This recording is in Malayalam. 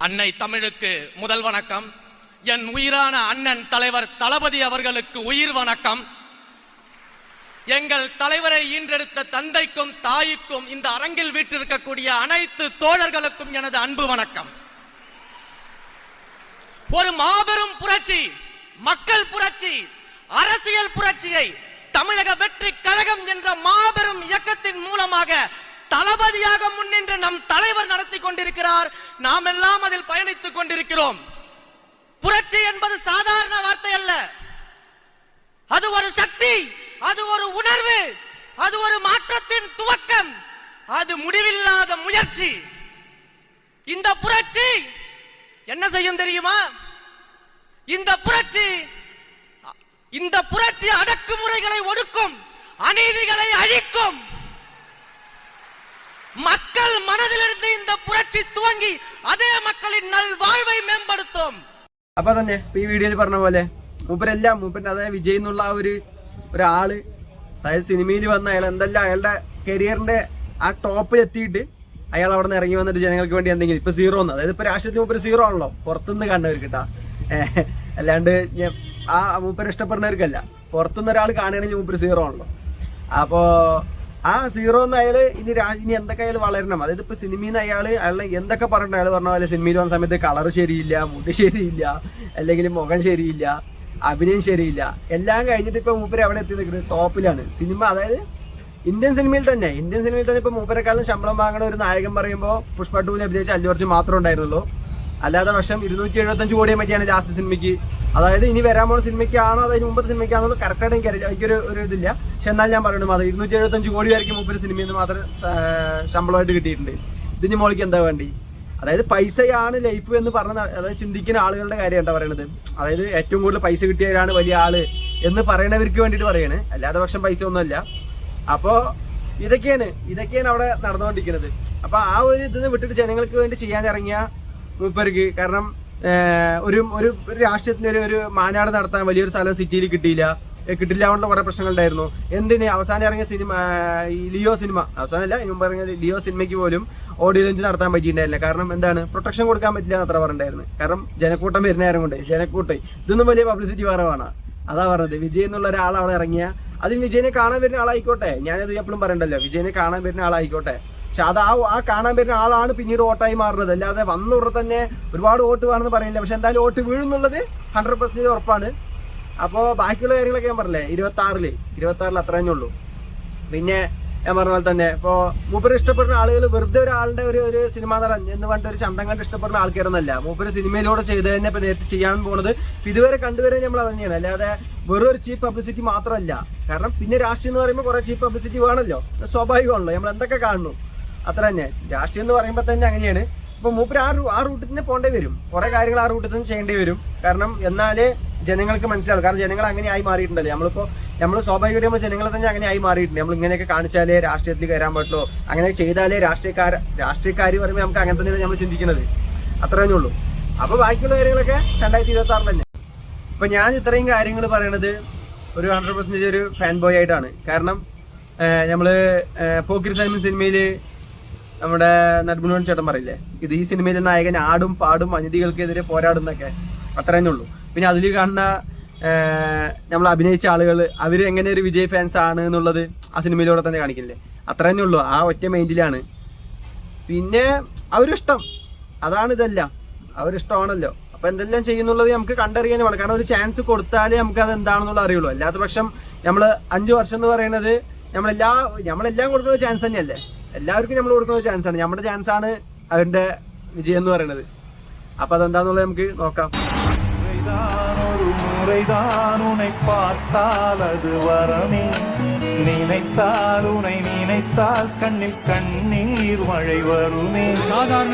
அன்னை தமிழுக்கு முதல் வணக்கம். என் உயிரான அண்ணன் தலைவர் தளபதி அவர்களுக்கு உயிர் வணக்கம். எங்கள் தலைவரை ஈன்றெடுத்த தந்தைக்கும் தாய்க்கும் இந்த அரங்கில் வீற்றிருக்கக்கூடிய அனைத்து தோழர்களுக்கும் எனது அன்பு வணக்கம். ஒரு மாபெரும் புரட்சி, மக்கள் புரட்சி, அரசியல் புரட்சியை தமிழக வெற்றி கழகம் என்ற மாபெரும் இயக்கத்தின் மூலமாக தளபதியாக முன்னின்று நம் தலைவர் நடத்தி கொண்டிருக்கிறார். நாம் எல்லாம் அதில் பயணித்துக் கொண்டிருக்கிறோம். புரட்சி என்பது சாதாரண வார்த்தை அல்ல. அது ஒரு சக்தி, அது ஒரு உணர்வு, அது ஒரு மாற்றத்தின் துவக்கம், அது முடிவில்லாத முயற்சி. இந்த புரட்சி என்ன செய்யும் தெரியுமா? இந்த புரட்சி அடக்குமுறைகளை ஒடுக்கும், அநீதிகளை அழிக்கும். மக்கள் மனதிலிருந்து இந்த புரட்சி துவங்கி അതേ மக்களின் നൽവാഴ്വை മേമ്പടുത്തും. അപ്പൊ തന്നെ ഈ വീഡിയോയിൽ പറഞ്ഞ പോലെ മൂപ്പന്റെ അതായത് വിജയ് എന്നുള്ള ആ ഒരാള്, അതായത് സിനിമയിൽ വന്ന അയാൾ എന്തെല്ലാം അയാളുടെ കരിയറിന്റെ ആ ടോപ്പിൽ എത്തിയിട്ട് അയാൾ അവിടെ നിന്ന് ഇറങ്ങി വന്നിട്ട് ജനങ്ങൾക്ക് വേണ്ടി എന്തെങ്കിലും ഇപ്പൊ സീറോ എന്ന്, അതായത് ഇപ്പൊ രാഷ്ട്രീയത്തിൽ മൂപ്പര് സീറോ ആണല്ലോ പുറത്തുനിന്ന് കണ്ടവർക്ക് കേട്ടാ, അല്ലാണ്ട് ആ മൂപ്പര് ഇഷ്ടപ്പെടുന്നവർക്കല്ല. പുറത്തുനിന്ന് ഒരാൾ കാണുകയാണെങ്കിൽ മൂപ്പര് സീറോ ആണല്ലോ. അപ്പോ ആ സീറോ എന്ന് അയാള് ഇനി എന്തൊക്കെ അയാൾ വളരണം. അതായത് ഇപ്പൊ സിനിമയിൽ നിന്ന് അയാളെ എന്തൊക്കെ പറഞ്ഞിട്ട് അയാൾ പറഞ്ഞ പോലെ സിനിമയിൽ വന്ന സമയത്ത് കളർ ശരിയില്ല, മുടി ശരിയില്ല, അല്ലെങ്കിൽ മുഖം ശരിയില്ല, അഭിനയം ശരിയില്ല, എല്ലാം കഴിഞ്ഞിട്ട് ഇപ്പൊ മൂപ്പര് എവിടെ എത്തി നിൽക്കുന്നത്? ടോപ്പിലാണ് സിനിമ. അതായത് ഇന്ത്യൻ സിനിമയിൽ തന്നെ ഇപ്പൊ മൂപ്പരെക്കാളും ശമ്പളം വാങ്ങണ ഒരു നായകൻ പറയുമ്പോൾ പുഷ്പ 2 അഭിനയിച്ച അല്ലു അർജുൻ മാത്രമേ ഉണ്ടായിരുന്നുള്ളൂ. അല്ലാതെ പക്ഷം 275 കോടിയെ പറ്റിയാണ് ലാസ്റ്റ് സിനിമയ്ക്ക്. അതായത് ഇനി വരാൻ പോകുന്ന സിനിമയ്ക്കാണോ അതായത് മുമ്പത്തെ സിനിമയ്ക്കാണോ കറക്റ്റായിട്ട് എനിക്കൊരു ഇതില്ല. പക്ഷെ എന്നാൽ ഞാൻ പറയണം, അത് 275 കോടി വരയ്ക്കും മൂപ്പര് സിനിമയിൽ നിന്ന് മാത്രം ശമ്പളമായിട്ട് കിട്ടിയിട്ടുണ്ട്. ഇതിന് മോളിക്ക് എന്താ വേണ്ടി? അതായത് പൈസയാണ് ലൈഫ് എന്ന് പറഞ്ഞ, അതായത് ചിന്തിക്കുന്ന ആളുകളുടെ കാര്യമാണ് പറയണത്. അതായത് ഏറ്റവും കൂടുതൽ പൈസ കിട്ടിയവരാണ് വലിയ ആള് എന്ന് പറയണവർക്ക് വേണ്ടിയിട്ട് പറയാണ്, അല്ലാതെ പക്ഷം പൈസ ഒന്നുമല്ല. അപ്പോൾ ഇതൊക്കെയാണ് അവിടെ നടന്നുകൊണ്ടിരിക്കുന്നത്. അപ്പൊ ആ ഒരു ഇതിന് വിട്ടിട്ട് ജനങ്ങൾക്ക് വേണ്ടി ചെയ്യാൻ ഇറങ്ങിയ മൂപ്പർക്ക്, കാരണം ഒരു രാഷ്ട്രീയത്തിന് ഒരു മാനാട് നടത്താൻ വലിയൊരു സ്ഥലം സിറ്റിയിൽ കിട്ടില്ല കൊണ്ടുള്ള കുറെ പ്രശ്നങ്ങളുണ്ടായിരുന്നു. എന്തിന് അവസാനം ഇറങ്ങിയ സിനിമ, ഈ ലിയോ സിനിമ, അവസാനമല്ല മുമ്പ് ഇറങ്ങിയ ലിയോ സിനിമയ്ക്ക് പോലും ഓഡിയോ ലോഞ്ച് നടത്താൻ പറ്റിയിട്ടുണ്ടായില്ല. കാരണം എന്താണ്, പ്രൊട്ടക്ഷൻ കൊടുക്കാൻ പറ്റില്ല എന്ന് അത്ര പറഞ്ഞിട്ടുണ്ടായിരുന്നു. കാരണം ജനക്കൂട്ടം വരുന്ന നേരം കൊണ്ട് ഇതൊന്നും വലിയ പബ്ലിസിറ്റി കുറവാണ്. അതാ പറഞ്ഞത്. വിജയ് എന്നുള്ള ഒരാൾ അവിടെ ഇറങ്ങിയ, അതിന് വിജയനെ കാണാൻ വരുന്ന ആളായിക്കോട്ടെ, ഞാനത് എപ്പോഴും പറയണ്ടല്ലോ, വിജയനെ കാണാൻ വരുന്ന ആളായിക്കോട്ടെ, പക്ഷെ അത് ആ കാണാൻ വരുന്ന ആളാണ് പിന്നീട് വോട്ടായി മാറുന്നത്. അല്ലാതെ വന്നുടനെ തന്നെ ഒരുപാട് വോട്ട് വേണമെന്ന് പറയുന്നില്ല. പക്ഷെ എന്തായാലും വോട്ട് വീഴുന്നുള്ളത് 100% ഉറപ്പാണ്. അപ്പോൾ ബാക്കിയുള്ള കാര്യങ്ങളൊക്കെ ഞാൻ പറഞ്ഞില്ലേ, 26 അത്ര തന്നെ ഉള്ളൂ. പിന്നെ ഞാൻ പറഞ്ഞ പോലെ തന്നെ ഇപ്പോൾ മൂപ്പര് ഇഷ്ടപ്പെടുന്ന ആളുകൾ വെറുതെ ഒരാളുടെ ഒരു സിനിമാ നടൻ എന്ന് പറഞ്ഞിട്ട് ഒരു ചന്തം കണ്ട് ഇഷ്ടപ്പെടുന്ന ആൾക്കാരൊന്നല്ല. മൂപ്പര് സിനിമയിലൂടെ ചെയ്ത് തന്നെ ഇപ്പം നേരിട്ട് ചെയ്യാൻ പോകുന്നത് ഇതുവരെ കണ്ടുവരെ നമ്മൾ അത് തന്നെയാണ്. അല്ലാതെ വെറും ഒരു ചീപ്പ് പബ്ലിസിറ്റി മാത്രമല്ല. കാരണം പിന്നെ രാഷ്ട്രീയം എന്ന് പറയുമ്പോൾ കുറേ ചീപ്പ് പബ്ലിസിറ്റി വേണമല്ലോ, സ്വാഭാവികമാണല്ലോ. നമ്മൾ എന്തൊക്കെ കാണുന്നു അത്ര തന്നെ. രാഷ്ട്രീയം എന്ന് പറയുമ്പോൾ തന്നെ അങ്ങനെയാണ്. ഇപ്പോൾ മൂപ്പര് ആ റൂട്ടിൽ തന്നെ പോകേണ്ടി വരും, കുറേ കാര്യങ്ങൾ ആ റൂട്ടിൽ തന്നെ ചെയ്യേണ്ടി വരും. കാരണം എന്നാലേ ജനങ്ങൾക്ക് മനസ്സിലാവും. കാരണം ജനങ്ങൾ അങ്ങനെ ആയി മാറിയിട്ടുണ്ടല്ലോ. നമ്മൾ സ്വാഭാവികമായിട്ട് നമ്മൾ ജനങ്ങളെ തന്നെ അങ്ങനെ ആയി മാറിയിട്ടുണ്ട്. നമ്മൾ ഇങ്ങനെയൊക്കെ കാണിച്ചാലേ രാഷ്ട്രീയത്തിൽ കയറാൻ പറ്റുള്ളൂ, അങ്ങനെ ചെയ്താലേ രാഷ്ട്രീയക്കാർ പറയുമ്പോൾ നമുക്ക് അങ്ങനെ തന്നെ നമ്മൾ ചിന്തിക്കുന്നത്. അത്ര തന്നെ ഉള്ളൂ. അപ്പോൾ ബാക്കിയുള്ള കാര്യങ്ങളൊക്കെ 2026 തന്നെ. അപ്പോൾ ഞാൻ ഇത്രയും കാര്യങ്ങൾ പറയണത് ഒരു 100% ഒരു ഫാൻ ബോയ് ആയിട്ടാണ്. കാരണം നമ്മൾ പോക്കിരി സൈമൺ സിനിമയിൽ നമ്മുടെ നെടുമുടി ചേട്ടൻ പറയില്ലേ, ഇത് ഈ സിനിമയിലെ നായകൻ ആടും പാടും അനീതികൾക്കെതിരെ പോരാടുന്നൊക്കെ, അത്ര തന്നെ ഉള്ളൂ. പിന്നെ അതിൽ കാണുന്ന നമ്മൾ അഭിനയിച്ച ആളുകൾ അവർ എങ്ങനെ ഒരു വിജയ് ഫാൻസ് ആണ് എന്നുള്ളത് ആ സിനിമയിലൂടെ തന്നെ കാണിക്കില്ലേ, അത്ര തന്നെ ഉള്ളൂ. ആ ഒറ്റ മൈൻഡിലാണ്. പിന്നെ അവരിഷ്ടം, അതാണ് ഇതെല്ലാം, അവരിഷ്ടമാണല്ലോ. അപ്പോൾ എന്തെല്ലാം ചെയ്യുന്നുള്ളത് നമുക്ക് കണ്ടറിയാൻ വേണം. കാരണം ഒരു ചാൻസ് കൊടുത്താലേ നമുക്ക് അത് എന്താണെന്നുള്ള അറിയുള്ളൂ. അല്ലാത്ത പക്ഷം നമ്മൾ 5 വർഷം എന്ന് പറയുന്നത് നമ്മളെല്ലാം കൊടുക്കുന്ന ചാൻസ് തന്നെയല്ലേ. എല്ലാവർക്കും നമ്മൾ കൊടുക്കുന്ന ചാൻസാണ്, നമ്മുടെ ചാൻസാണ് അവരുടെ വിജയം എന്ന് പറയുന്നത്. അപ്പം അതെന്താന്നുള്ളത് നമുക്ക് നോക്കാം. முறைதான் உன்னை பார்த்தால் அது வரமே, நினைத்தால் உன்னை நினைத்தால் கண்ணில் கண்ணீர் மழை வருமே. சாதாரண